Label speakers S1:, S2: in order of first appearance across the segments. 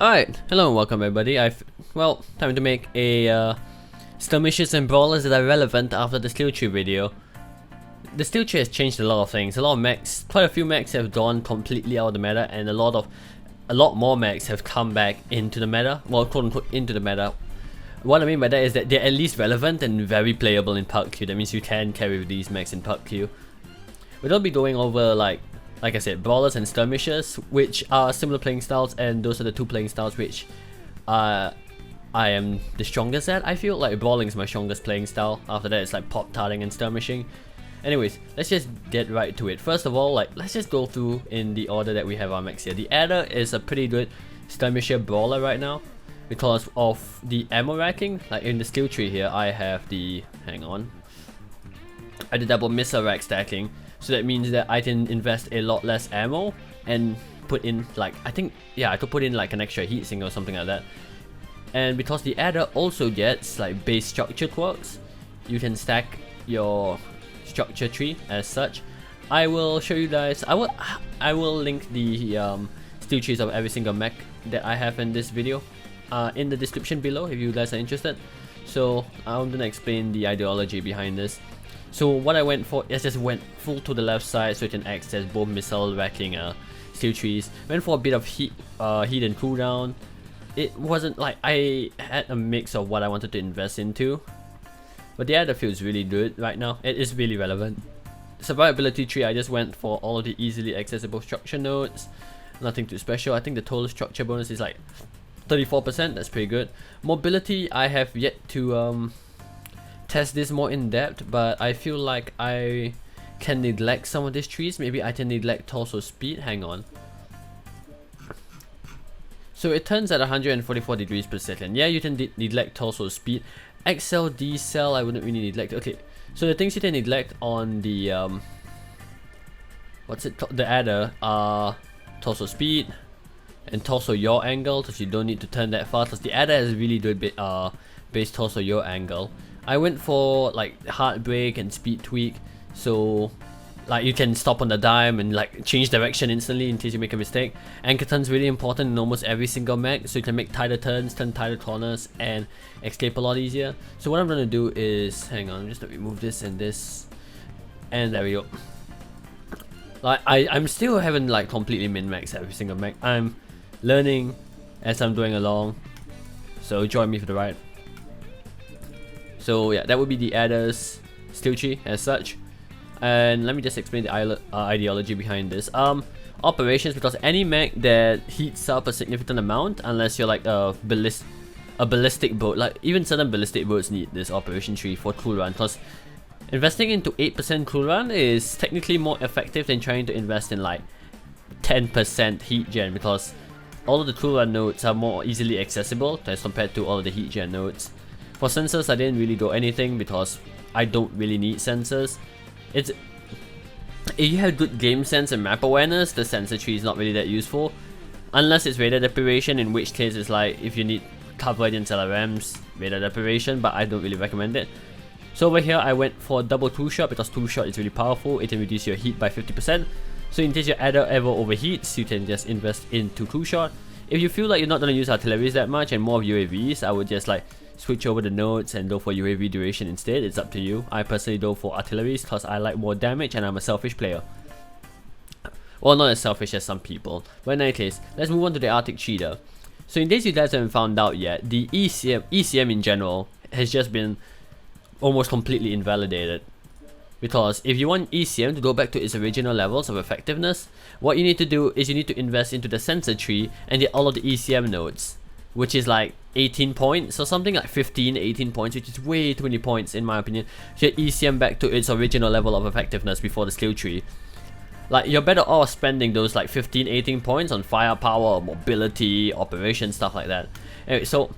S1: Alright, hello and welcome everybody. Time to make a Skirmishers and Brawlers that are relevant after the skill tree video. The skill tree has changed a lot of things. A lot of mechs, quite a few mechs have gone completely out of the meta, and a lot more mechs have come back into the meta. Well, quote unquote into the meta. What I mean by that is that they're at least relevant and very playable in park queue. That means you can carry with these mechs in park queue. We'll be going over like I said, Brawlers and Skirmishers, which are similar playing styles, and those are the two playing styles which I am the strongest at. I feel like Brawling is my strongest playing style. After that it's like pop-tarting and skirmishing. Anyways, let's just get right to it. First of all, let's just go through in the order that we have our mechs here. The Adder is a pretty good skirmisher brawler right now because of the ammo racking. Like in the skill tree here, I have the I have the double missile rack stacking. So that means that I can invest a lot less ammo and put in I could put in like an extra heatsink or something like that. And because the Adder also gets like base structure quirks, you can stack your structure tree as such. I will show you guys. I will link the skill trees of every single mech that I have in this video in the description below if you guys are interested. So I'm gonna explain the ideology behind this. So what I went for is just went full to the left side so it can access both missile racking skill trees. Went for a bit of heat and cooldown. It wasn't like I had a mix of what I wanted to invest into, but the Adder feels really good right now. It is really relevant. Survivability tree, I just went for all of the easily accessible structure nodes. Nothing too special. I think the total structure bonus is like 34%. That's pretty good. Mobility, I have yet to test this more in depth, but I feel like I can neglect some of these trees. Maybe I can neglect torso speed. Hang on. So it turns at 144 degrees per second. Yeah, you can neglect torso speed. XL, decel, I wouldn't really neglect. Okay, so the things you can neglect on the the Adder are torso speed and torso yaw angle, because you don't need to turn that fast. Because the Adder has really good base torso yaw angle. I went for like heartbreak and speed tweak, so like you can stop on the dime and like change direction instantly in case you make a mistake. Anchor turn's really important in almost every single mech, so you can make tighter turns, turn tighter corners, and escape a lot easier. So what I'm gonna do is, hang on, I'm just gonna remove this and this, and there we go. Like I'm still haven't like completely min-maxed every single mech. I'm learning as I'm going along, so join me for the ride. So yeah, that would be the Adder's skill tree as such. And let me just explain the ideology behind this. Operations, because any mech that heats up a significant amount, unless you're like a ballistic boat, like even certain ballistic boats need this operation tree for cool run, because investing into 8% cool run is technically more effective than trying to invest in like 10% heat gen, because all of the cool run nodes are more easily accessible as compared to all of the heat gen nodes. For sensors, I didn't really do anything because I don't really need sensors. If you have good game sense and map awareness, the sensor tree is not really that useful, unless it's radar deprivation, in which case it's like if you need cover against LRMs, radar deprivation, but I don't really recommend it. So over here I went for double two shot because two shot is really powerful. It can reduce your heat by 50%. So in case your Adder ever overheats, you can just invest into two shot. If you feel like you're not going to use artilleries that much and more of UAVs, I would just like switch over the nodes and go for UAV duration instead. It's up to you. I personally go for artilleries because I like more damage and I'm a selfish player. Well, not as selfish as some people. But in any case, let's move on to the Artic Cheetah. So in case you guys haven't found out yet, the ECM in general has just been almost completely invalidated. Because if you want ECM to go back to its original levels of effectiveness, what you need to do is you need to invest into the sensor tree and get all of the ECM nodes, which is like 18 points or something, like 15, 18 points, which is way too many points in my opinion, to get ECM back to its original level of effectiveness before the skill tree. Like, you're better off spending those like 15, 18 points on firepower, mobility, operation, stuff like that. Anyway, so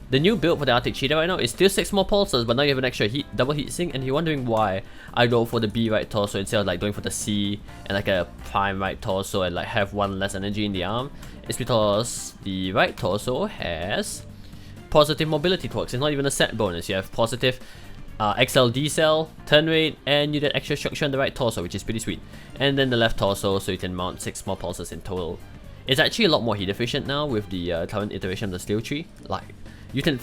S1: the new build for the Artic Cheetah right now is still 6 more pulses, but now you have an extra double heat sink, and you're wondering why I go for the B right torso instead of like going for the C and like a prime right torso and like have one less energy in the arm. It's because the right torso has positive mobility quirks. It's not even a set bonus. You have positive XL decel, turn rate, and you get extra structure on the right torso, which is pretty sweet. And then the left torso, so you can mount 6 more pulses in total. It's actually a lot more heat efficient now with the current iteration of the steel tree. Like, you can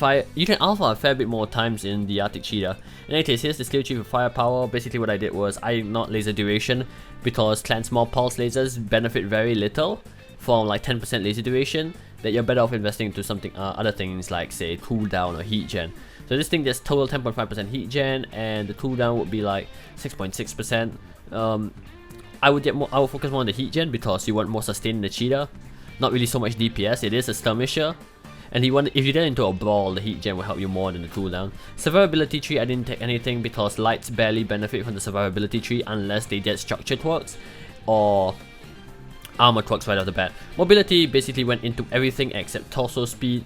S1: alpha a fair bit more times in the Artic Cheetah. In any case, here's the steel tree with firepower. Basically what I did was I ignored laser duration because clan small pulse lasers benefit very little from like 10% laser duration, that you're better off investing into something other things like say cooldown or heat gen. So this thing gets total 10.5% heat gen, and the cooldown would be like 6.6%. I would focus more on the heat gen because you want more sustain in the cheetah, not really so much DPS. It is a skirmisher, and if you get into a brawl, the heat gen will help you more than the cooldown. Survivability tree, I didn't take anything because lights barely benefit from the survivability tree unless they get structured twerks or armor twerks right off the bat. Mobility basically went into everything except torso speed.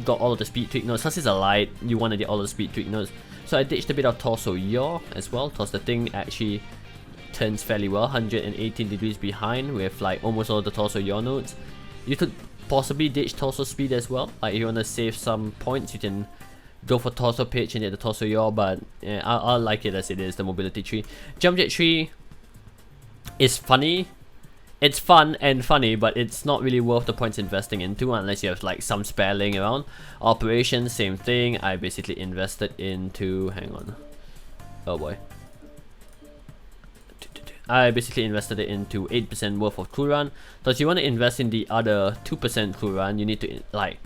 S1: Got all of the speed tweak nodes. Since it's a light, you want to get all of the speed tweak nodes. So I ditched a bit of torso yaw as well, because the thing actually turns fairly well, 118 degrees behind with like almost all the torso yaw nodes. You could possibly ditch torso speed as well. Like if you want to save some points, you can go for torso pitch and get the torso yaw, but yeah, I like it as it is, the mobility tree. Jump jet tree is funny. It's fun and funny, but it's not really worth the points investing into unless you have like some spare laying around. Operations, same thing. I basically invested into, hang on, oh boy, I basically invested it into 8% worth of cooldown. So if you want to invest in the other 2% cooldown, you need to like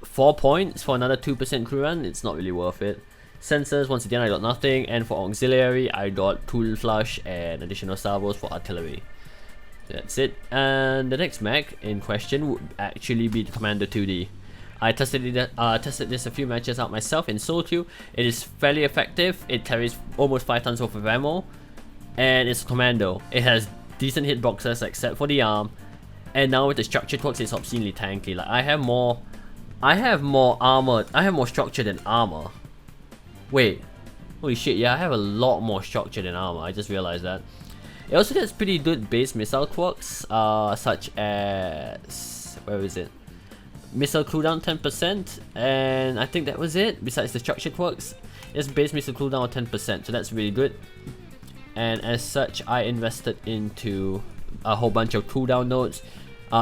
S1: 4 points for another 2% cooldown. It's not really worth it. Sensors, once again I got nothing, and for auxiliary I got tool flush and additional salvos for artillery. That's it. And the next mech in question would actually be the Commando 2D. I tested this a few matches out myself in solo queue. It is fairly effective. It carries almost 5 tons worth of ammo, and it's a Commando. It has decent hitboxes except for the arm, and now with the structured twerks it's obscenely tanky. Like I have more armor. I have more structure than armor. Wait, holy shit! Yeah, I have a lot more structure than armor. I just realized that. It also gets pretty good base missile quirks, such as, where is it? Missile cooldown 10%, and I think that was it. Besides the structure quirks, it's base missile cooldown of 10%, so that's really good. And as such, I invested into a whole bunch of cooldown nodes.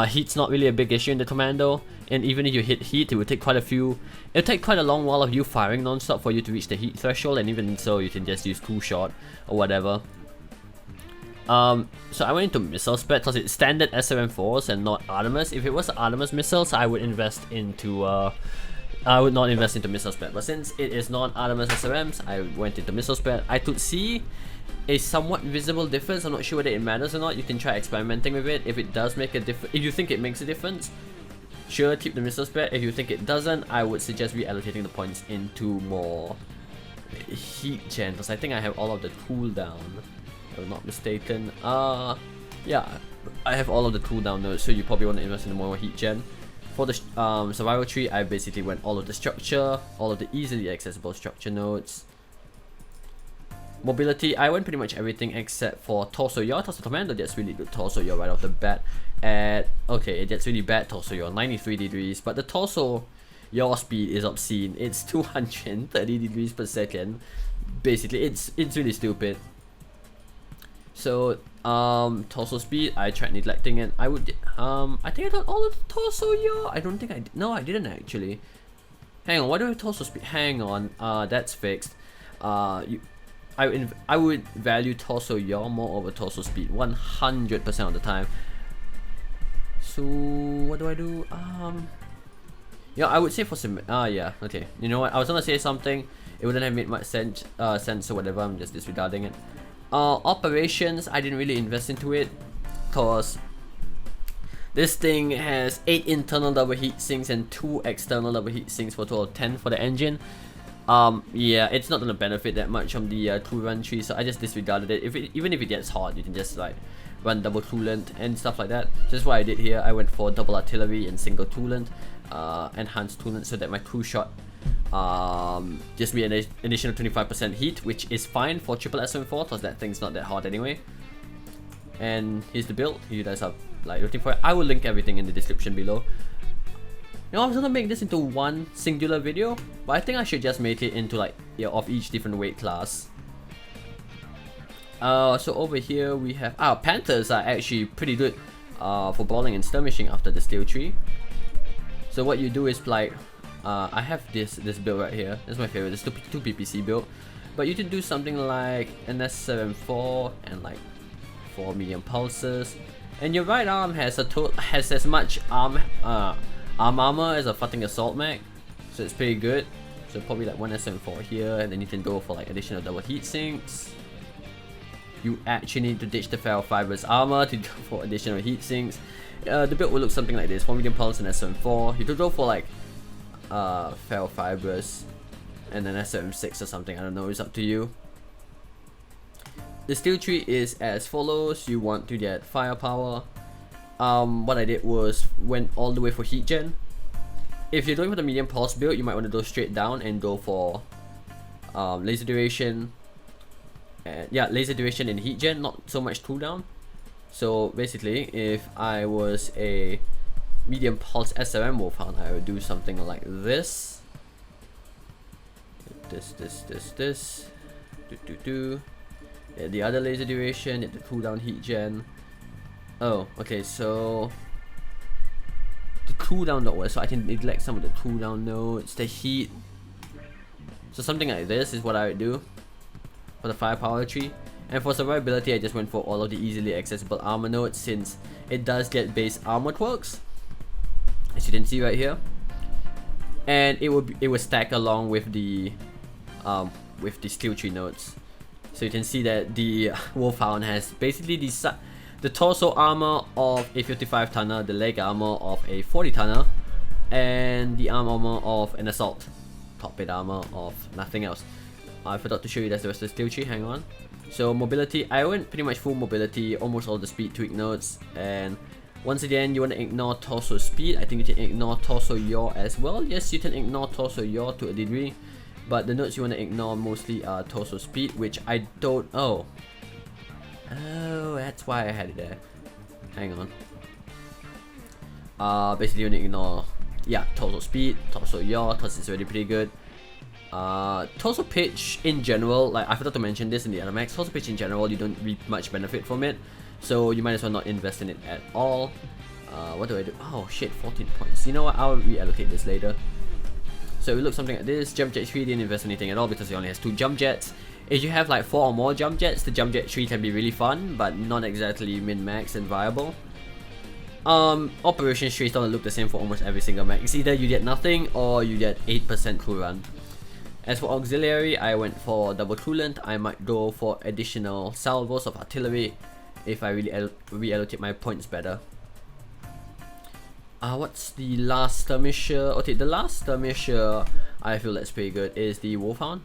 S1: Heat's not really a big issue in the Commando, and even if you hit heat, it would take quite a long while of you firing non-stop for you to reach the heat threshold, and even so, you can just use cool shot or whatever. So I went into missile spread because it's standard SRM4s and not Artemis. If it was Artemis missiles, I would invest into I would not invest into missile spread, but since it is not Artemis SRMs, I went into missile spread. I could see a somewhat visible difference. I'm not sure whether it matters or not. You can try experimenting with it. If it does make a difference, if you think it makes a difference, sure, keep the missile spread. If you think it doesn't, I would suggest reallocating the points into more heat gen, because I think I have all of the cooldown, if I'm not mistaken. Yeah, I have all of the cooldown nodes, so you probably want to invest in more heat gen. For the survival tree, I basically went all of the structure, all of the easily accessible structure nodes. Mobility, I went pretty much everything except for torso yaw. Torso Commando gets really good torso yaw right off the bat. Okay, it gets really bad torso yaw, 93 degrees, but the torso yaw speed is obscene. It's 230 degrees per second. Basically, it's really stupid. So torso speed, I tried neglecting it. I think I got all of the torso yaw. I don't think I did. No, I didn't actually. Hang on, why do I have torso speed? Hang on, that's fixed. I would value torso yaw more over torso speed 100% of the time. So what do I do? Yeah, I would say for some. Yeah, okay. You know what? I was gonna say something. It wouldn't have made much sense or whatever. I'm just disregarding it. Operations, I didn't really invest into it, cause this thing has 8 internal double heat sinks and 2 external double heat sinks for a total of 10 for the engine. Yeah, it's not gonna benefit that much from the cool-run tree, so I just disregarded it. Even if it gets hot, you can just like run double coolant and stuff like that. So that's what I did here. I went for double artillery and single coolant, enhanced coolant, so that my cool shot gives me an additional 25% heat, which is fine for triple SM4 because that thing's not that hot anyway. And here's the build. You guys are like looking for it. I will link everything in the description below. You know, I was gonna make this into one singular video, but I think I should just make it into like, yeah, of each different weight class. So over here we have Panthers are actually pretty good. for brawling and skirmishing after the steel tree. So what you do is like, I have this build right here. This is my favorite. This 2 PPC build. But you can do something like an S74 and like 4 medium pulses. And your right arm has as much arm armor as a fucking assault mech. So it's pretty good. So probably like 1 S74 here, and then you can go for like additional double heat sinks. You actually need to ditch the ferrofibrous armor to go for additional heat sinks. The build will look something like this: 4 medium pulse and S74. You could go for like ferrofibrous and then S76 or something. I don't know. It's up to you. The steel tree is as follows. You want to get firepower. What I did was went all the way for heat gen. If you're going for the medium pulse build, you might want to go straight down and go for laser duration. And yeah, laser duration and heat gen, not so much cooldown. So basically, if I was a medium pulse SRM Wolfhound, I would do something like this. This. Yeah, the other laser duration, the cooldown heat gen. Oh, okay, so the cooldown not well, so I can neglect some of the cooldown nodes, the heat. So something like this is what I would do for the firepower tree. And for survivability, I just went for all of the easily accessible armor nodes, since it does get base armor quirks, as you can see right here. And it would stack along with the steel tree nodes. So you can see that the Wolfhound has basically the torso armor of a 55 tonner, the leg armor of a 40 tonner, and the arm armor of an assault. Cockpit armor of nothing else. I forgot to show you that's the rest of the steel tree, hang on. So mobility, I went pretty much full mobility, almost all the speed tweak nodes. And once again, you want to ignore torso speed. I think you can ignore torso yaw as well. Yes, you can ignore torso yaw to a degree. But the nodes you want to ignore mostly are torso speed, which I don't... Oh, that's why I had it there. Hang on. Basically you want to ignore, yeah, torso speed, torso yaw, torso is already pretty good. Torso pitch in general, like I forgot to mention this in the other mechs, torso pitch in general, you don't reap much benefit from it. So you might as well not invest in it at all. What do I do? Oh shit, 14 points. You know what, I'll reallocate this later. So it will look something like this. Jump jet tree didn't invest anything at all because it only has 2 jump jets. If you have like 4 or more jump jets, the jump jet tree can be really fun, but not exactly min-max and viable. Operations trees don't look the same for almost every single mech. It's either you get nothing or you get 8% cool run. As for auxiliary, I went for double coolant. I might go for additional salvos of artillery if I really reallocate my points better. What's the last skirmisher? Okay, the last skirmisher I feel that's pretty good is the Wolfhound.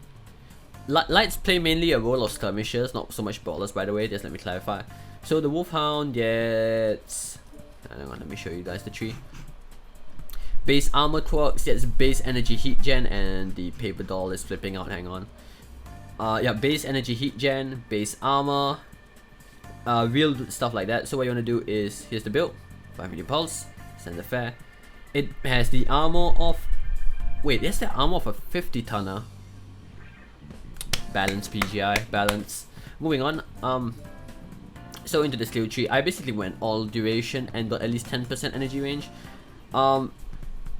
S1: Lights play mainly a role of skirmishers, not so much brawlers, by the way, just let me clarify. So the Wolfhound gets... hang on, let me show you guys the tree. Base armor quirks, gets base energy heat gen, and the paper doll is flipping out, hang on. Yeah, base energy heat gen, base armor, real stuff like that. So what you want to do is, here's the build, 5 medium pulse, standard fare. It has the armor of... wait, that's the armor of a 50 tonner. Balance PGI, balance. Moving on, so into the skill tree, I basically went all duration and got at least 10% energy range.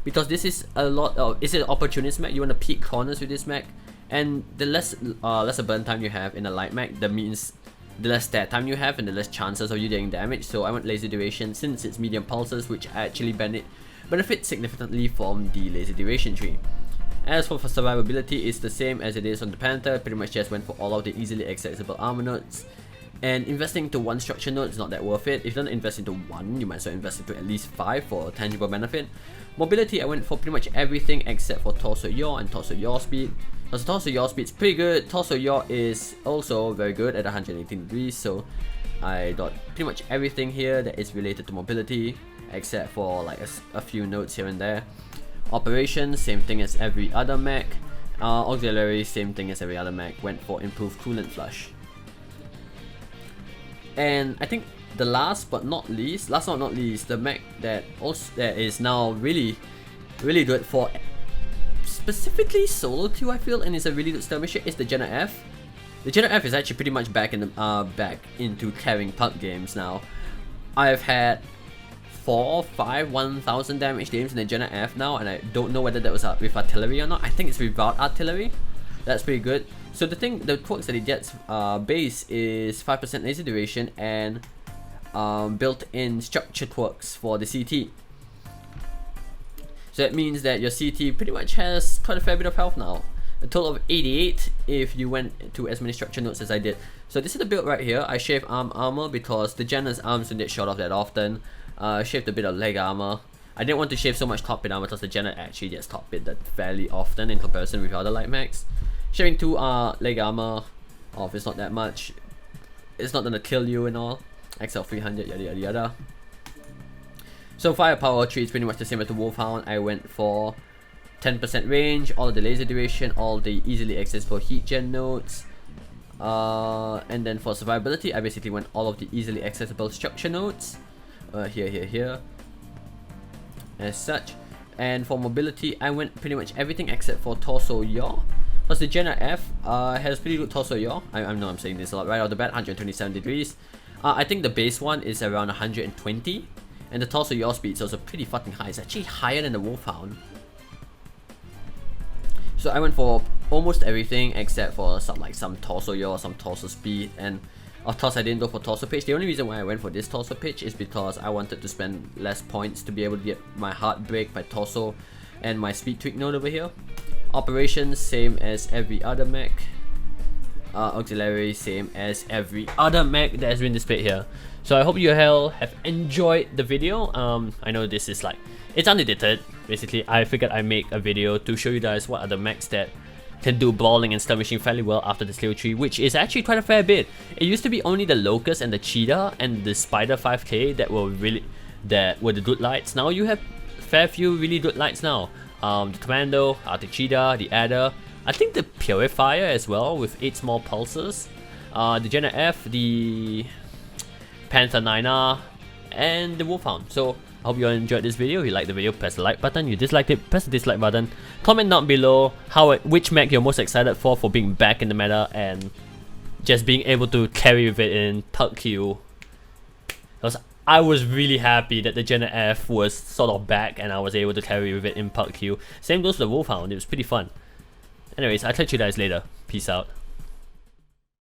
S1: Because this is a lot of, it's an opportunist mech, you want to peek corners with this mech. And the lesser burn time you have in a light mech, that means the less stat time you have and the less chances of you getting damage. So I went laser duration since it's medium pulses, which actually benefit significantly from the laser duration tree. As for survivability, it's the same as it is on the Panther, pretty much just went for all of the easily accessible armor nodes. And investing into 1 structure node is not that worth it. If you don't invest into 1, you might as well invest into at least 5 for tangible benefit. Mobility, I went for pretty much everything except for torso yaw and torso yaw speed. Because torso yaw speed is pretty good. Torso yaw is also very good at 118 degrees, so I got pretty much everything here that is related to mobility, except for like a few nodes here and there. Operations, same thing as every other mech. Auxiliary, same thing as every other mech. Went for improved coolant flush. And I think the last but not least, the mech that is now really good for specifically solo queue, I feel, and is a really good skirmisher, is the Jenna F. The Jenna F is actually pretty much back into carrying pub games now. I've had 4, 5, 1000 damage dames in the Gen F now, and I don't know whether that was with artillery or not. I think it's without artillery. That's pretty good. So the quirks that it gets base is 5% laser duration and built-in structure quirks for the CT. So that means that your CT pretty much has quite a fair bit of health now. A total of 88 if you went to as many structure nodes as I did. So this is the build right here. I shaved arm armor because the Jenna's arms don't get shot off that often. Shaved a bit of leg armor. I didn't want to shave so much cockpit armor because the Jenna actually gets cockpit fairly often in comparison with other light mechs. Shaving 2 leg armor off is not that much. It's not gonna kill you and all. XL 300 yada yada yada. So firepower tree is pretty much the same as the Wolfhound. I went for 10% range, all of the laser duration, all the easily accessible heat gen nodes. And then for survivability, I basically went all of the easily accessible structure nodes. Here. As such. And for mobility, I went pretty much everything except for torso yaw. Plus the Jenna F has pretty good torso yaw. I know I'm saying this a lot right off the bat, 127 degrees. I think the base one is around 120. And the torso yaw speed is also pretty fucking high. It's actually higher than the Wolfhound. So I went for almost everything except for some torso yaw, some torso speed, and of course I didn't go for torso pitch. The only reason why I went for this torso pitch is because I wanted to spend less points to be able to get my heart break, my torso, and my speed tweak node over here. Operations, same as every other mech. Auxiliary, same as every other mech that has been displayed here. So I hope you all have enjoyed the video. I know this is it's unedited. Basically, I figured I'd make a video to show you guys what are the mechs that can do brawling and skirmishing fairly well after the skill tree, which is actually quite a fair bit. It used to be only the Locust and the Cheetah and the Spider 5k that were the good lights. Now you have fair few really good lights now. The Commando, Artic Cheetah, the Adder, I think the Purifier as well with 8 small pulses, the Jenna F, the Panther 9R, and the Wolfhound. So I hope you all enjoyed this video. If you liked the video, press the like button. If you disliked it, press the dislike button. Comment down below which mech you're most excited for being back in the meta and just being able to carry with it in Pulk Q. Because I was really happy that the Jenna F was sort of back and I was able to carry with it in Pulk Q. Same goes for the Wolfhound. It was pretty fun. Anyways, I'll catch you guys later. Peace out.